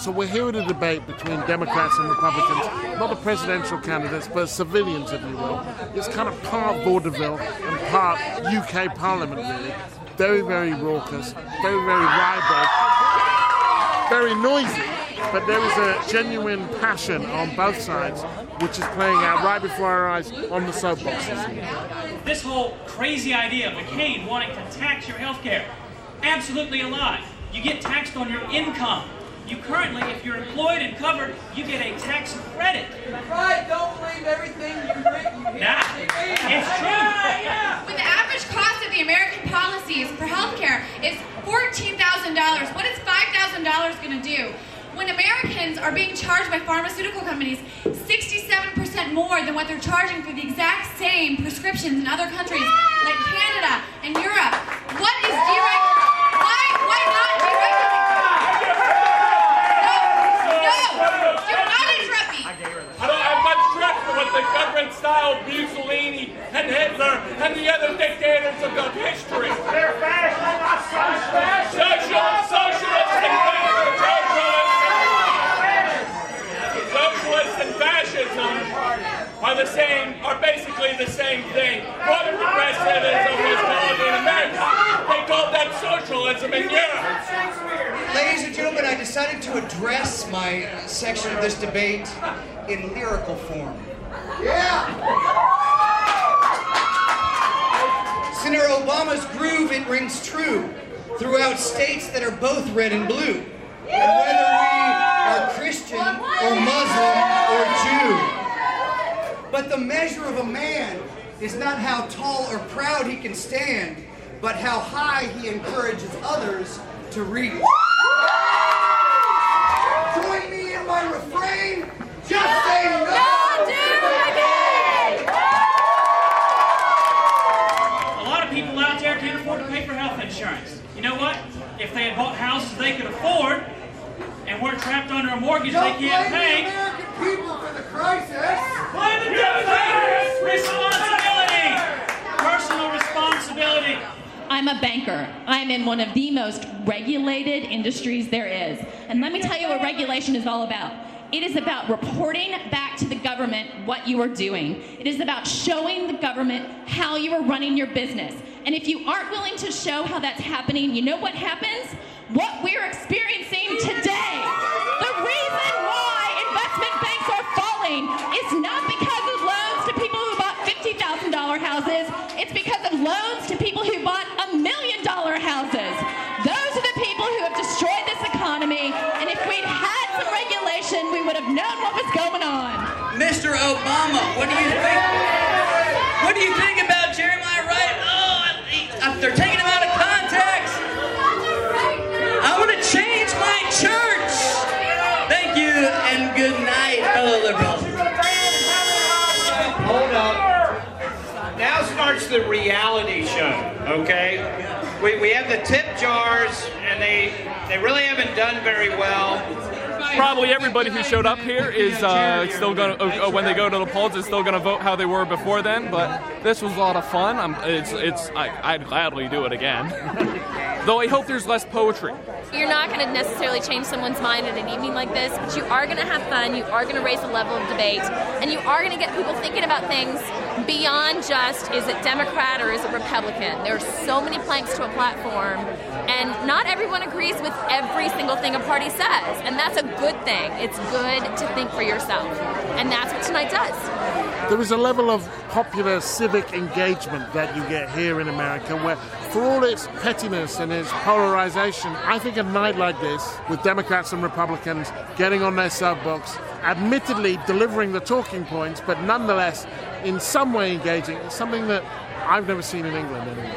So we're hearing a debate between Democrats and Republicans, not the presidential candidates, but civilians, if you will. It's kind of part vaudeville and part UK Parliament, really. Very, very raucous, very, very ribald, very noisy, but there is a genuine passion on both sides, which is playing out right before our eyes on the soapboxes. This whole crazy idea of McCain wanting to tax your health care, absolutely a lie. You get taxed on your income. You currently, if you're employed and covered, you get a tax credit. Right, don't believe everything you read. Nah, it's true. When the average cost of the American policies for health care is $14,000, what is $5,000 going to do? When Americans are being charged by pharmaceutical companies 67% more than what they're charging for the exact same prescriptions in other countries like Canada and Europe, what is why not deregulate? No, do not interrupt me. I don't have much trust for what the government-style Mussolini and Hitler and the other dictators of history. They're fascists, Socialists and fascism are basically the same thing. Modern progressivism was called in America. They called that socialism in Europe. Ladies and gentlemen, I decided to address my section of this debate in lyrical form. Senator Obama's groove, it rings true throughout states that are both red and blue. And whether we are Christian or Muslim or Jew. But the measure of a man is not how tall or proud he can stand, but how high he encourages others to reach. Join me in my refrain, just say no! A lot of people out there can't afford to pay for health insurance. You know what? If they had bought houses they could afford, and we're trapped under a mortgage they can't pay. The American people for the crisis. Blame the Democrats! Responsibility! Personal responsibility. I'm a banker. I'm in one of the most regulated industries there is. And let me tell you what regulation is all about. It is about reporting back to the government what you are doing. It is about showing the government how you are running your business. And if you aren't willing to show how that's happening, you know what happens? What we're experiencing today. The reason why investment banks are falling is not because of loans to people who bought $50,000 houses. It's because of loans to people who bought $1 million houses. Those are the people who have destroyed this economy. And if we'd had some regulation, we would have known what was going on. Mr. Obama, what do you think? What do you think about Jeremiah Wright? Oh, they're taking him out of context. I want to change my church. Thank you and good night, fellow liberals. Hold up. Now starts the reality show, okay? We have the tip jars, and they really haven't done very well. Probably everybody who showed up here is still going to, when they go to the polls, is still going to vote how they were before then. But this was a lot of fun. I'd gladly do it again. Though I hope there's less poetry. You're not going to necessarily change someone's mind at an evening like this, but you are going to have fun, you are going to raise the level of debate, and you are going to get people thinking about things beyond just, is it Democrat or is it Republican? There's so many planks to a platform, and not everyone agrees with every single thing a party says, and that's a good thing. It's good to think for yourself, and that's what tonight does. There is a level of popular civic engagement that you get here in America where, for all its pettiness and its polarization, I think a night like this, with Democrats and Republicans getting on their soapbox, admittedly delivering the talking points, but nonetheless in some way engaging, is something that I've never seen in England anyway.